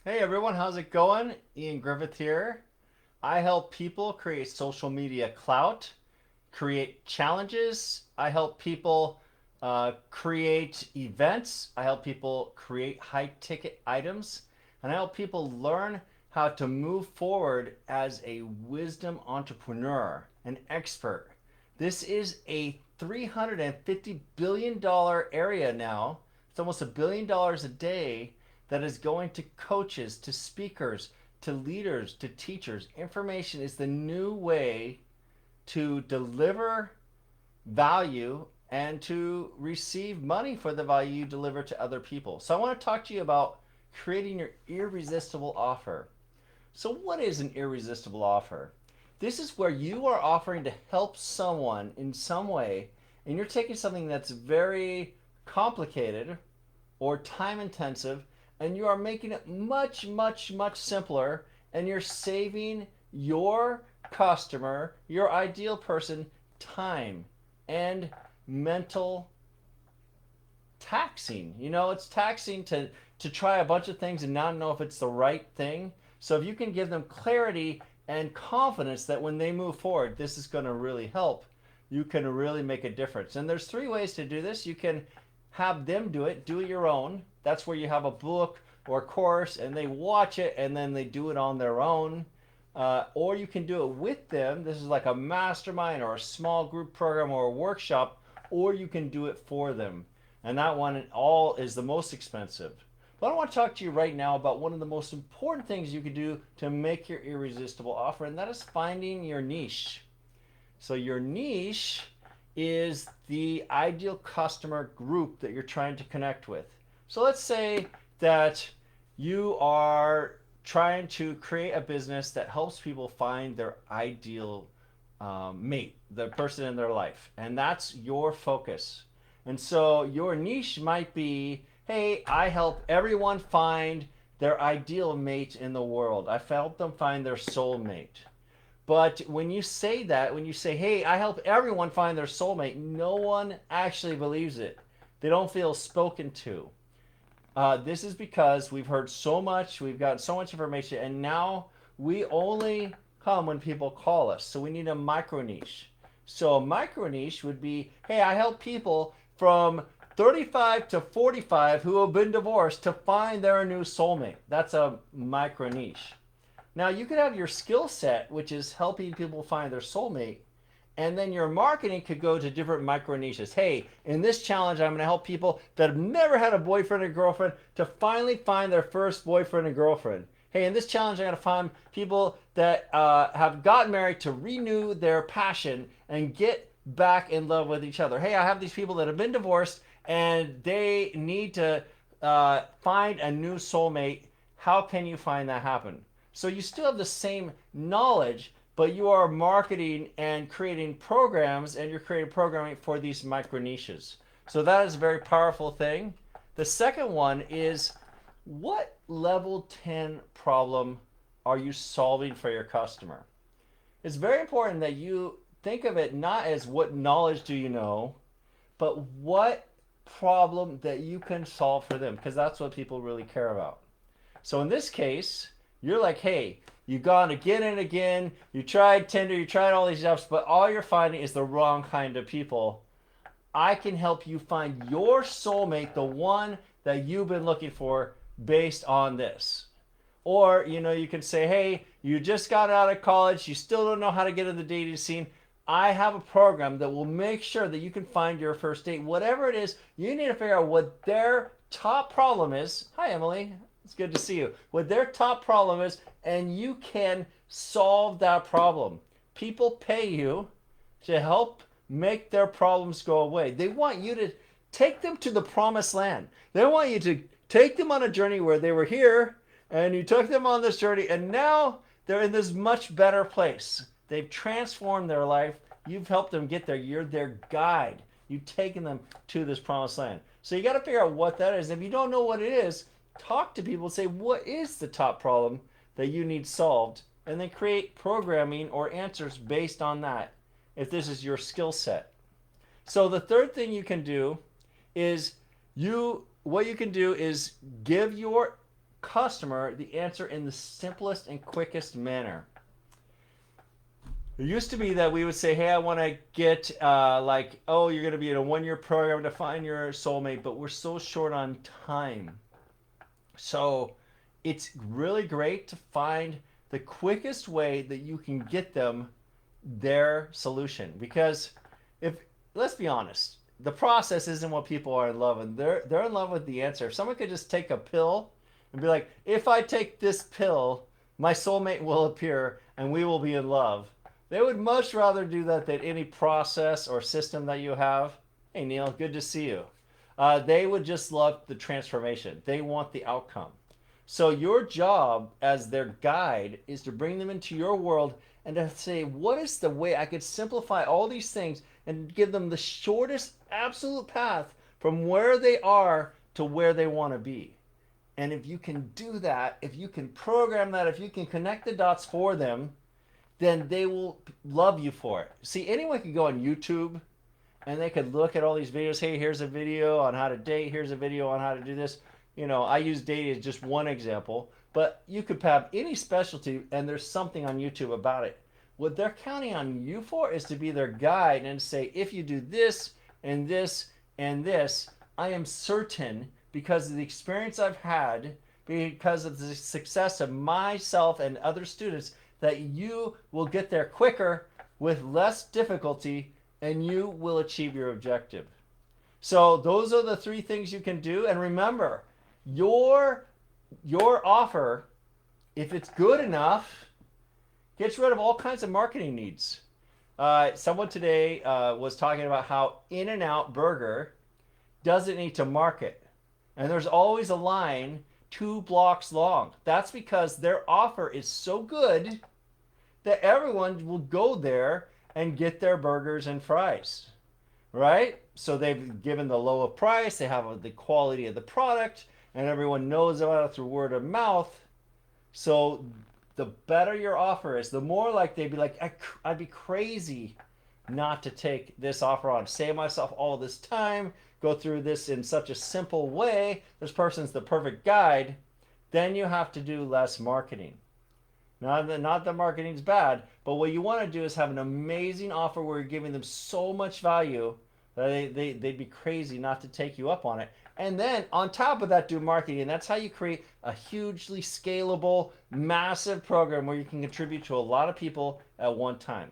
Hey everyone, how's it going? Ian Griffith here. I help people create social media clout, create challenges. I help people create events. I help people create high ticket items. And I help people learn how to move forward as a wisdom entrepreneur, an expert. This is a $350 billion area now. It's almost $1 billion a day that is going to coaches, to speakers, to leaders, to teachers. Information is the new way to deliver value and to receive money for the value you deliver to other people. So I want to talk to you about creating your irresistible offer. So what is an irresistible offer? This is where you are offering to help someone in some way, and you're taking something that's very complicated or time intensive, and you are making it much, much, much simpler, and you're saving your customer, your ideal person, time and mental taxing. It's taxing to try a bunch of things and not know if it's the right thing. So if you can give them clarity and confidence that when they move forward, this is going to really help, you can really make a difference. And there's three ways to do this. You can have them do it your own. That's where you have a book or a course and they watch it and then they do it on their own. Or you can do it with them. This is like a mastermind or a small group program or a workshop, or you can do it for them. And that one all is the most expensive. But I want to talk to you right now about one of the most important things you can do to make your irresistible offer, and that is finding your niche. So your niche is the ideal customer group that you're trying to connect with. So let's say that you are trying to create a business that helps people find their ideal mate, the person in their life, and that's your focus. And so your niche might be, hey, I help everyone find their ideal mate in the world. I help them find their soulmate. But when you say that, when you say, hey, I help everyone find their soulmate, no one actually believes it. They don't feel spoken to. This is because we've heard so much, we've got so much information, and now we only come when people call us. So we need a micro niche. So a micro niche would be, hey, I help people from 35 to 45 who have been divorced to find their new soulmate. That's a micro niche. Now you could have your skill set, which is helping people find their soulmate, and then your marketing could go to different micro niches. Hey, in this challenge, I'm going to help people that have never had a boyfriend or girlfriend to finally find their first boyfriend and girlfriend. Hey, in this challenge, I'm going to find people that have gotten married to renew their passion and get back in love with each other. Hey, I have these people that have been divorced and they need to find a new soulmate. How can you find that happen? So you still have the same knowledge, but you are marketing and creating programs, and you're creating programming for these micro niches. So that is a very powerful thing. The second one is, what level 10 problem are you solving for your customer? It's very important that you think of it not as what knowledge do you know, but what problem that you can solve for them, because that's what people really care about. So in this case, you're like, hey, you've gone again and again, you tried Tinder, you tried all these apps, but all you're finding is the wrong kind of people. I can help you find your soulmate, the one that you've been looking for, based on this. Or, you can say, hey, you just got out of college, you still don't know how to get in the dating scene. I have a program that will make sure that you can find your first date. Whatever it is, you need to figure out what their top problem is. Hi, Emily. It's good to see you. What their top problem is, and you can solve that problem. People pay you to help make their problems go away. They want you to take them to the promised land. They want you to take them on a journey where they were here, and you took them on this journey, and now they're in this much better place. They've transformed their life. You've helped them get there. You're their guide. You've taken them to this promised land. So you got to figure out what that is. If you don't know what it is, talk to people and say, what is the top problem that you need solved? And then create programming or answers based on that, if this is your skill set. So the third thing you can do is what you can do is give your customer the answer in the simplest and quickest manner. It used to be that we would say, hey, I want to get oh, you're going to be in a 1-year program to find your soulmate, but we're so short on time. So it's really great to find the quickest way that you can get them their solution. Because if, let's be honest, the process isn't what people are in love with. They're in love with the answer. If someone could just take a pill and be like, if I take this pill, my soulmate will appear and we will be in love. They would much rather do that than any process or system that you have. Hey, Neil, good to see you. They would just love the transformation. They want the outcome. So your job as their guide is to bring them into your world and to say, what is the way I could simplify all these things and give them the shortest absolute path from where they are to where they want to be. And if you can do that, if you can program that, if you can connect the dots for them, then they will love you for it. See, anyone can go on YouTube and they could look at all these videos. Hey, here's a video on how to date. Here's a video on how to do this. You know, I use dating as just one example, but you could have any specialty and there's something on YouTube about it. What they're counting on you for is to be their guide and say, if you do this and this and this, I am certain, because of the experience I've had, because of the success of myself and other students, that you will get there quicker with less difficulty and you will achieve your objective. So those are the 3 things you can do. And remember, your offer, if it's good enough, gets rid of all kinds of marketing needs. Someone today was talking about how In-N-Out Burger doesn't need to market. And there's always a line 2 blocks long. That's because their offer is so good that everyone will go there and get their burgers and fries, right? So they've given the lower price, they have the quality of the product, and everyone knows about it through word of mouth. So the better your offer is, the more like they'd be like, I'd be crazy not to take this offer on, save myself all this time, go through this in such a simple way. This person's the perfect guide. Then you have to do less marketing. Not that marketing's bad, but what you want to do is have an amazing offer where you're giving them so much value that they'd be crazy not to take you up on it. And then on top of that, do marketing. And that's how you create a hugely scalable, massive program where you can contribute to a lot of people at one time.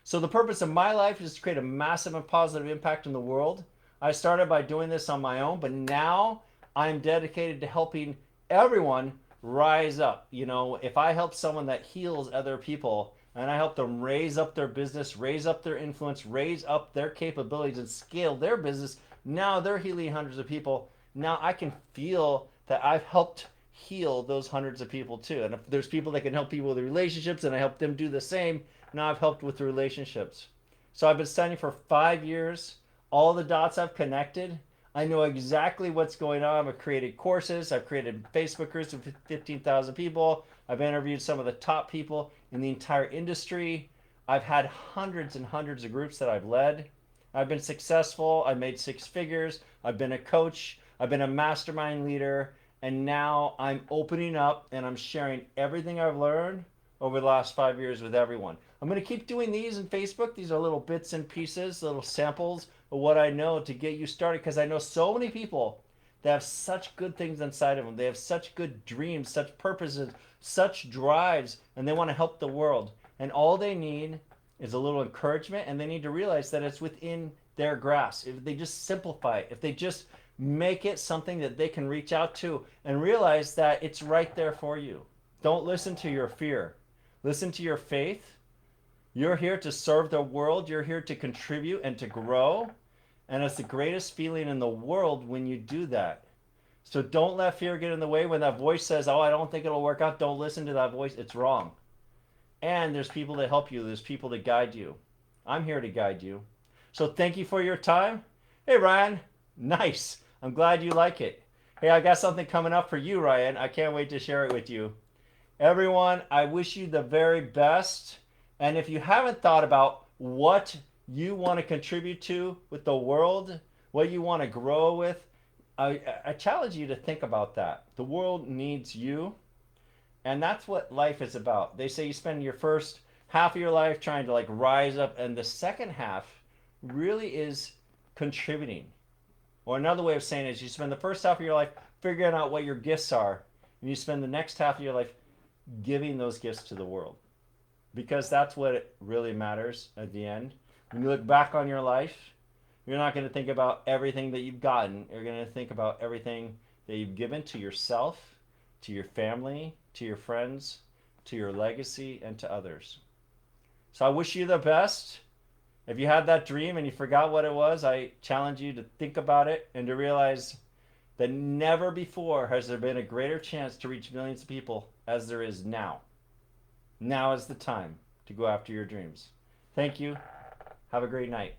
So the purpose of my life is to create a massive and positive impact in the world. I started by doing this on my own, but now I'm dedicated to helping everyone rise up. You know, if I help someone that heals other people and I help them raise up their business, raise up their influence, raise up their capabilities and scale their business, now they're healing hundreds of people. Now I can feel that I've helped heal those hundreds of people too. And if there's people that can help people with relationships and I help them do the same, now I've helped with the relationships. So I've been studying for 5 years. All the dots I've connected. I know exactly what's going on. I've created courses. I've created Facebook groups with 15,000 people. I've interviewed some of the top people in the entire industry. I've had hundreds and hundreds of groups that I've led. I've been successful. I've made 6 figures. I've been a coach. I've been a mastermind leader. And now I'm opening up and I'm sharing everything I've learned over the last 5 years with everyone. I'm going to keep doing these in Facebook. These are little bits and pieces, little samples of what I know to get you started, because I know so many people that have such good things inside of them. They have such good dreams, such purposes, such drives, and they want to help the world. And all they need is a little encouragement, and they need to realize that it's within their grasp. If they just simplify it, if they just make it something that they can reach out to and realize that it's right there for you. Don't listen to your fear. Listen to your faith. You're here to serve the world. You're here to contribute and to grow. And it's the greatest feeling in the world when you do that. So don't let fear get in the way. When that voice says, oh, I don't think it'll work out, don't listen to that voice. It's wrong. And there's people that help you. There's people that guide you. I'm here to guide you. So thank you for your time. Hey, Ryan. Nice. I'm glad you like it. Hey, I got something coming up for you, Ryan. I can't wait to share it with you. Everyone, I wish you the very best. And if you haven't thought about what you want to contribute to with the world, what you want to grow with, I challenge you to think about that. The world needs you, and that's what life is about. They say you spend your first half of your life trying to like rise up, and the second half really is contributing. Or another way of saying it is you spend the first half of your life figuring out what your gifts are, and you spend the next half of your life giving those gifts to the world. Because that's what it really matters at the end. When you look back on your life, you're not going to think about everything that you've gotten. You're going to think about everything that you've given to yourself, to your family, to your friends, to your legacy, and to others. So I wish you the best. If you had that dream and you forgot what it was, I challenge you to think about it and to realize that never before has there been a greater chance to reach millions of people as there is now. Now is the time to go after your dreams. Thank you. Have a great night.